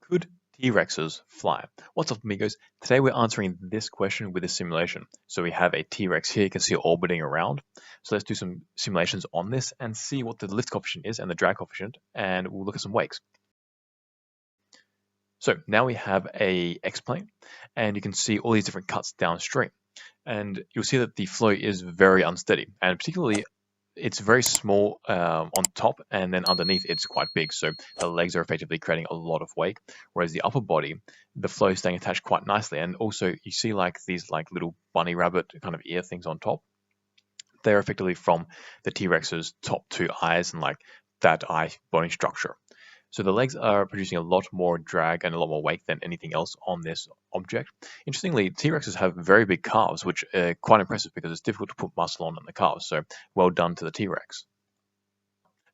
Could T-Rexes fly? What's up, amigos? Today we're answering this question with a simulation. So we have a T-Rex here, you can see it orbiting around. So let's do some simulations on this and see what the lift coefficient is and the drag coefficient, and we'll look at some wakes. So now we have a X-plane, and you can see all these different cuts downstream. And you'll see that the flow is very unsteady, and particularly it's very small on top, and then underneath it's quite big. So the legs are effectively creating a lot of wake, whereas the upper body, the flow is staying attached quite nicely. And also you see like these like little bunny rabbit kind of ear things on top. They're effectively from the T-Rex's top two eyes and like that eye bony structure. So the legs are producing a lot more drag and a lot more wake than anything else on this object. Interestingly, T-Rexes have very big calves, which are quite impressive because it's difficult to put muscle on the calves. So well done to the T-Rex.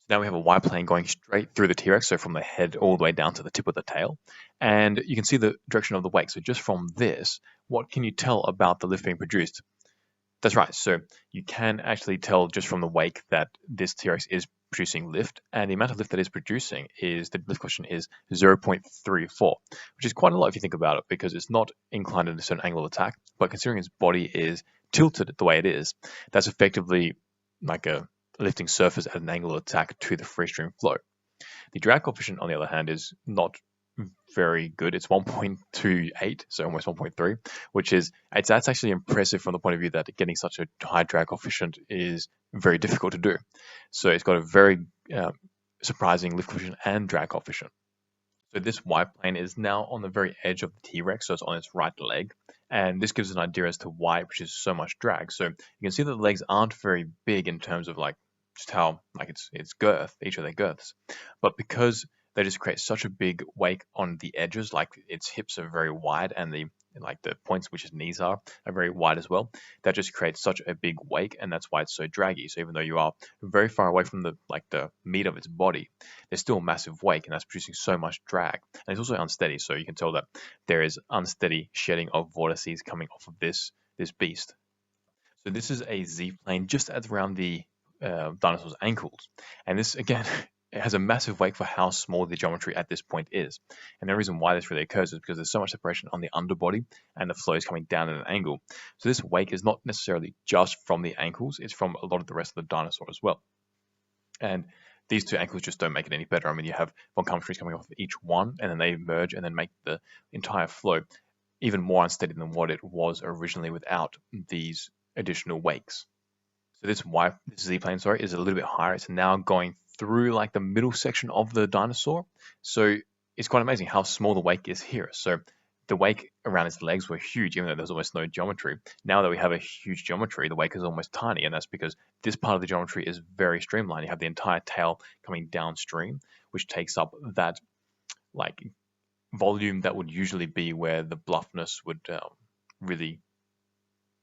Now we have a Y-plane going straight through the T-Rex, so from the head all the way down to the tip of the tail. And you can see the direction of the wake. So just from this, what can you tell about the lift being produced? That's right. So you can actually tell just from the wake that this T-Rex is producing lift, and the amount of lift that is producing is, the lift coefficient is 0.34, which is quite a lot if you think about it, because it's not inclined at a certain angle of attack, but considering its body is tilted the way it is, that's effectively like a lifting surface at an angle of attack to the free stream flow. The drag coefficient, on the other hand, is not very good. It's 1.28, so almost 1.3, which is, that's actually impressive from the point of view that getting such a high drag coefficient is very difficult to do. So it's got a very surprising lift coefficient and drag coefficient. So this Y-plane is now on the very edge of the T-Rex, so it's on its right leg, and this gives an idea as to why it produces so much drag. So you can see that the legs aren't very big in terms of like just how like its girth, each of their girths, but because they just create such a big wake on the edges, like its hips are very wide and the points which its knees are very wide as well. That just creates such a big wake, and that's why it's so draggy. So even though you are very far away from the meat of its body, there's still a massive wake, and that's producing so much drag. And it's also unsteady, so you can tell that there is unsteady shedding of vortices coming off of this beast. So this is a Z-plane just at around the dinosaur's ankles, and this again it has a massive wake for how small the geometry at this point is. And the reason why this really occurs is because there's so much separation on the underbody and the flow is coming down at an angle. So this wake is not necessarily just from the ankles, it's from a lot of the rest of the dinosaur as well. And these two ankles just don't make it any better. I mean, you have von Kampfstreets coming off of each one, and then they merge and then make the entire flow even more unsteady than what it was originally without these additional wakes. So this Z-plane, is a little bit higher. It's now going through like the middle section of the dinosaur. So it's quite amazing how small the wake is here. So the wake around its legs were huge, even though there's almost no geometry. Now that we have a huge geometry, the wake is almost tiny, and that's because this part of the geometry is very streamlined. You have the entire tail coming downstream, which takes up that like volume that would usually be where the bluffness would really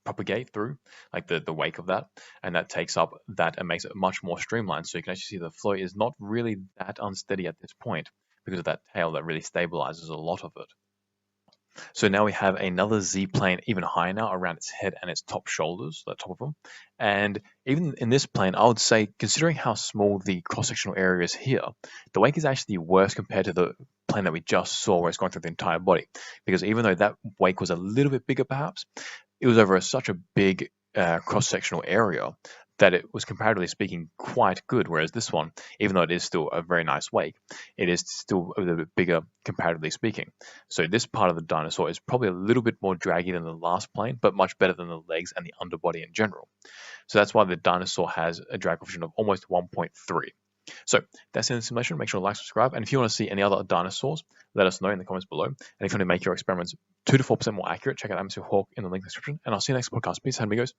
propagate through, like the wake of that, and that takes up that and makes it much more streamlined. So you can actually see the flow is not really that unsteady at this point because of that tail that really stabilizes a lot of it. So now we have another Z-plane even higher now around its head and its top shoulders, the top of them. And even in this plane, I would say, considering how small the cross-sectional area is here, the wake is actually worse compared to the plane that we just saw where it's going through the entire body. Because even though that wake was a little bit bigger perhaps, it was over such a big cross-sectional area that it was, comparatively speaking, quite good, whereas this one, even though it is still a very nice wake, it is still a little bit bigger, comparatively speaking. So this part of the dinosaur is probably a little bit more draggy than the last plane, but much better than the legs and the underbody in general. So that's why the dinosaur has a drag coefficient of almost 1.3. So that's in the simulation. Make sure to like, subscribe, and if you want to see any other dinosaurs, let us know in the comments below. And if you want to make your experiments 2 to 4% more accurate, check out Atmosphere Hawk in the link description. And I'll see you next podcast. Peace, amigos.